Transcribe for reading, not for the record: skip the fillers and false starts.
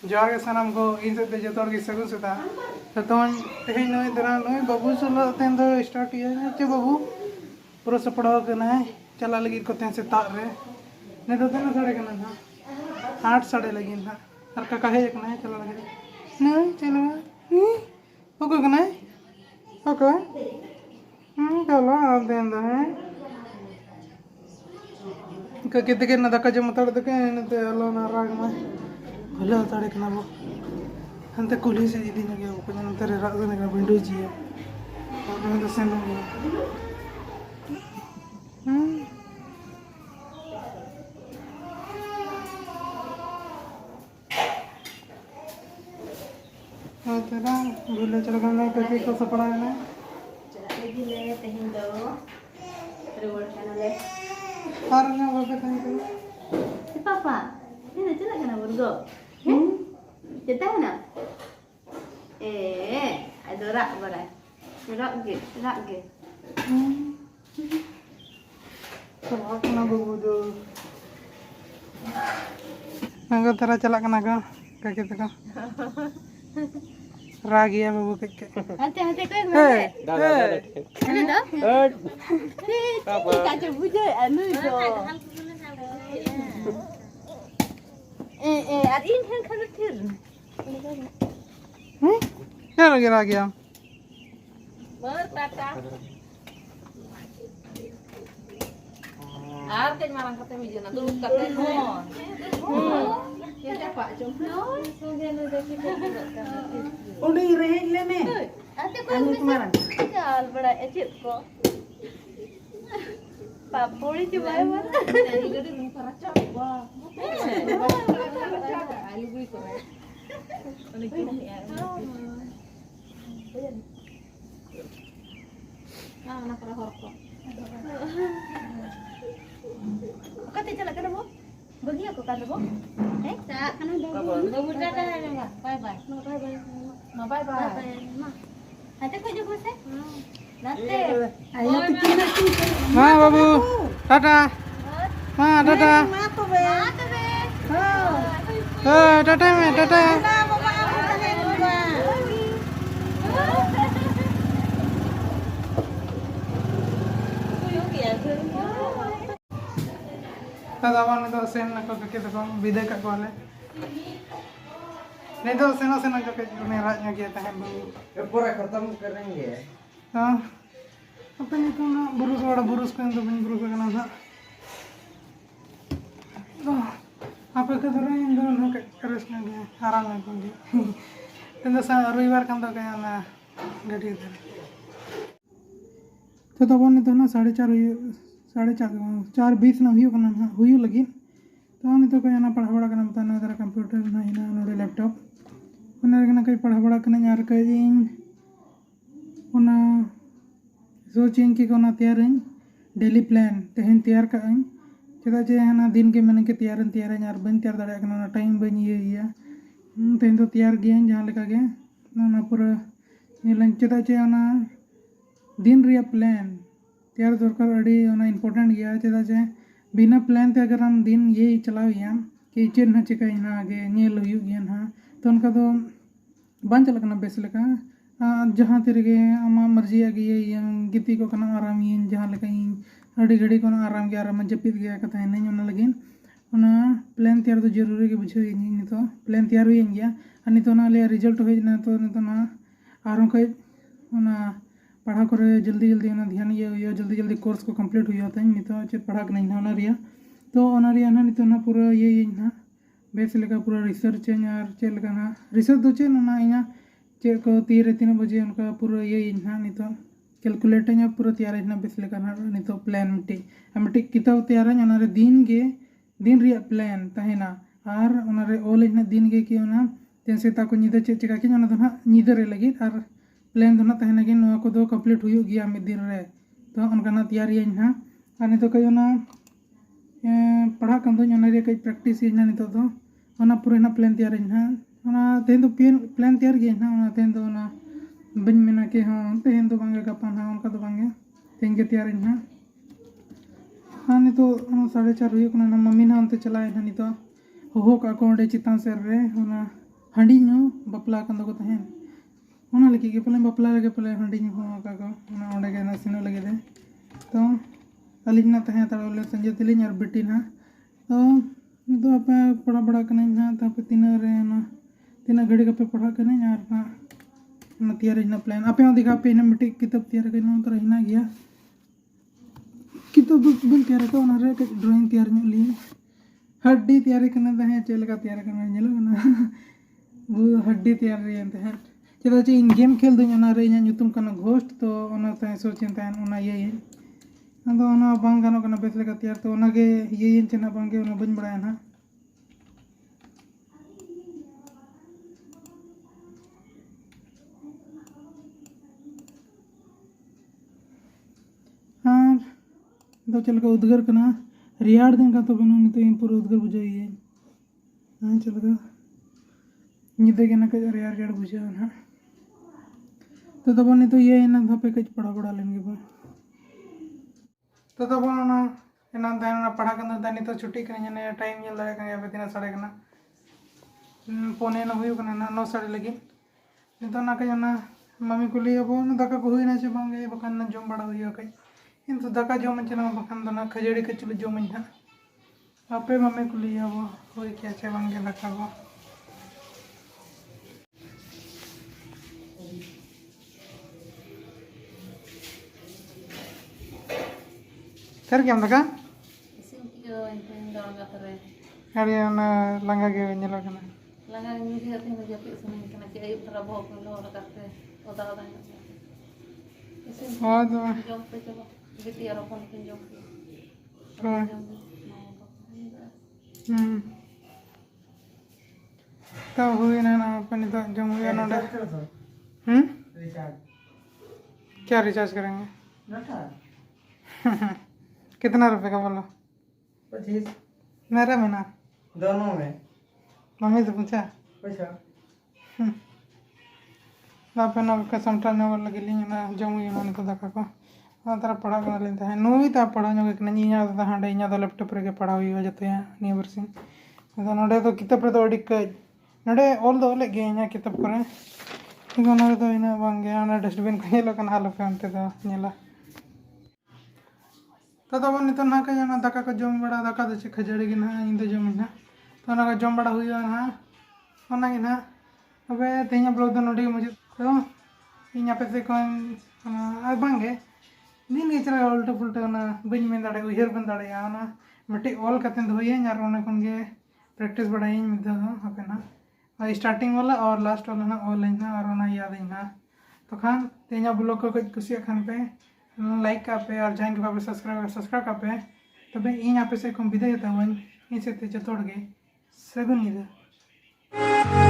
जोहार के सानाम को इन से जोतोड़ की सगुन सेता तो तेज नई दरा नई बाबू सला तेन दो स्टार्ट किया चे बाबू पूरा सपड़ाव करना है चला लगी को तेन सेता रे ने तो तेन साड़े करना था 8 साड़े लगी ना और काका है करना है चला लगी नहीं चलो ओके करना है ओके चलो आप देन दो है कितने के ना दका जम तड़ दके ने ते अलो ना राग में भले ताड़े कना वो अंत कुली से इदी न गया को जन तेरे राग ने विंडो जी है और मैं तो सेन गया हां तेरा भूले चल गना कथि को सपड़ा है ना चला लगी ले तहिन दो रोड खाना ले हार ना बाबे कहीं तो पापा ini cila kena burgo cerita na ada rak barai rak ge तो अपना बाबू जो नंगा तेरा चला कना का काके तक रागिया बाबू के hati kau yang mana ini dah papa kacau bujai anu itu arin kan kan tir क्या लगे रागिया bertata Artin marang kata mijana dulu kata ya siapa cuma उड़ी रहे ले में ate ko marang chal bada echit ko papuri coba ya dari gede nung paracak wah alu gue korek anak para horko kata cala kana mo bagi aku kan mo tak kana babu dada ya bye bye ma bye bye ma ate ko jo bose nanti ayo kita हाँ बाबू टाटा हाँ टाटा टाटा में टाटा दादा ने तो सेन ना को के तो विदे का को ले नहीं तो सेना जो के ने राज में किया था बाबू पूरा खत्म करेंगे हाँ अपन तो ना बुरुस वाला बुरुस को तो बन बुरुस करना था तो आप के तो इन दोनों ना करस ना गया आराम में को जी तो सा रविवार का तो क्या ना गड़ी था तो तब ने तो ना 4:20 ना हुई लगी तो ने तो क्या ना पढ़ा बड़ा करना बता ना तेरा कंप्यूटर ना ही ना नोडे लैपटॉप उन्हें कई पढ़ा बड़ा करना यार कई उना सोचें कि कोना तैयार डेली प्लान तेहन तैयार का चेदा जे हना दिन के मैंने के तैयार यार बन तैयार दाड़ा कना टाइम बन ये तेहन तो तैयार गए जहाँ लेका गे ना पूरा ये चेदा जे ना दिन रिया प्लान तैयार दरकार अड़ी ओना इम्पोर्टेंट गया चेदा जे बिना प्लान ते अगर हम दिन ये चलाव कि चेद ना चिका ना आगे नेल हुई गया ना तो उनका तो बन चल कना बेस लेका जहाँ तेरे आमा मर्जी आ गई गिती को कना आराम जहाँ लेका अड़ी घड़ी को आराम के आराम जपित गया कथा नहीं लगे प्लान तैयार तो जरूरी के बुझे नित प्लान तैयार हुई गया नित रिजल्ट होना तो नित और खज पढ़ा को जल्दी ध्यान ये जल्दी कोर्स को कंप्लीट हुई नित चेक पढ़ा ना तो नित पूरा ये ना बेस लेका पूरा रिसर्च और चेका ना रिसर्च तो चेना चेक को तीर 3 बजे उनका पूरा ये ना नित कैलकुलेट पूरा तैयार बेस लेका नित प्लान मिट्टी किताब तैयार दिन रिया प्लान तहना और ऑल दिन के कि तेन सेता को निदा चेक चिका कि निदे लगे और प्लान दो तहना कि को कंप्लीट हुई गया मिद दिन रे तो उनका तैयार ना और नित कई पढ़ा कम कई प्रैक्टिस नित पूरा प्लान तैयार ना तेहन तो प्लान तैयार गया तेहन तो बन मेना कि हाँ तेहन तो बांगे गपा ना उनका तो बांगे तेहन के तैयार ना हाँ नित 4:30 हुई ना मम्मी ना अंत चलाए ना नित हो का को चितान सेर रे हांडी ᱧᱩ बापला कन दो तहन ओना लगी के पले बापला लगे पले हांडी ᱧᱩ हो का को ओना ओंडे के नसिनो लगे दे तो अलिना तहन तड़ोले संजय तिलिन और बेटी ना तो तो आपे पढ़ा पढ़ा कने ना तापे तीना रे ना तीना घड़ी के पे पढ़ा कने यार ना ना तैयार ना प्लान आपे हो दिखा पे ना मिट्टी किताब तैयार कने तो रहना गया किताब बन तैयार का ओना रे ड्राइंग तैयार ᱧᱚᱜ ली हड्डी तैयार करना तहन चेलका तैयार करना ñelo ना वो हड्डी तैयार रे तहन चेदा चे इन गेम खेल दुñ ओना रे इᱧ ᱧᱩᱛᱩᱢ ᱠᱟᱱᱟ घोस्ट तो ओना तहन सोचेन तहन ओना ये अदो ओना बांग गानो कना बेस लेका तैयार तो ओना गे ये चेना बांगे ओना बन बड़ाया ना हाँ तो चल का उद्गर करना रियाड़ दिन का तो बनो नहीं तो इन पूरा उद्गर बुझाइए हाँ चल का निदे के ना कज रियाड़ रियाड़ बुझा ना तो तब नहीं तो ये ना धपे कज पढ़ा पढ़ा लेंगे बा तो तब ना एना दान ना पढ़ा करना दानी तो छुट्टी करने ने टाइम ये लगे का या बेदिना साड़े करना पोने ना हुई करना ना 9 साड़े लगी नहीं तो ना कज ना मम्मी को लिए वो ना दका को हुई ना चे बांगे बखान ना जम बड़ा हुई कई इन तो दका जो मन चला बखान तो ना खजड़ी के चलो जो मन ना आपे मम्मी को लिए वो हुई क्या चे बांगे दका को कर क्या दका अरे ना लंगा के ñelo kana लगा मुझे अपने में जब समय करना चाहिए थोड़ा बहुत लो लगाते ओदा ओदा हां तो जॉब पे चलो गिट्टी और अपन के जॉब तो हुई ना अपन तो जम हुआ ना क्या रिचार्ज करेंगे कितना रुपए का बोलो 25 मेरा में ना दोनों में मम्मी से पूछा पैसा आपे ना कसम टाने वाला लगी ना जमुई ना तो दका को तारा पढ़ा कर लेते हैं नुई ता पढ़ा नो के नहीं या तो हांडे इना तो लैपटॉप रे के पढ़ा हुई जते हैं निया बरसिन तो नडे तो किताब रे तो अडी क नडे ऑल दो लगे इना किताब करे तो नडे तो इना बांगे ना डस्टबिन को नेलो कन हालो पे अंते तो नेला तो तब नित ना के ना दका को जम बड़ा दका तो खजड़ी के ना इन तो जम ना तो ना जम बड़ा हुई ना ओना के ना अबे तेना ब्लॉग तो नोडी मुझे तो इन पे से कोन आ बांगे दिन के चला उल्टा पुल्टा ना बन में दाड़े उहर बन दाड़े ना मिट्टी ऑल कते धोइए यार ओने कोन के प्रैक्टिस बढ़ाई मिद दो अपे ना स्टार्टिंग वाला और लास्ट वाला ना ऑल ना और ना याद ना तो खान तेना ब्लॉग को कुछ कुसिया खान पे लाइक का पे और जाएंगे पे सब्सक्राइब का पे तबे इन पे से को विदाय ता वन इन से ते जतोड़ गे सगुन निदा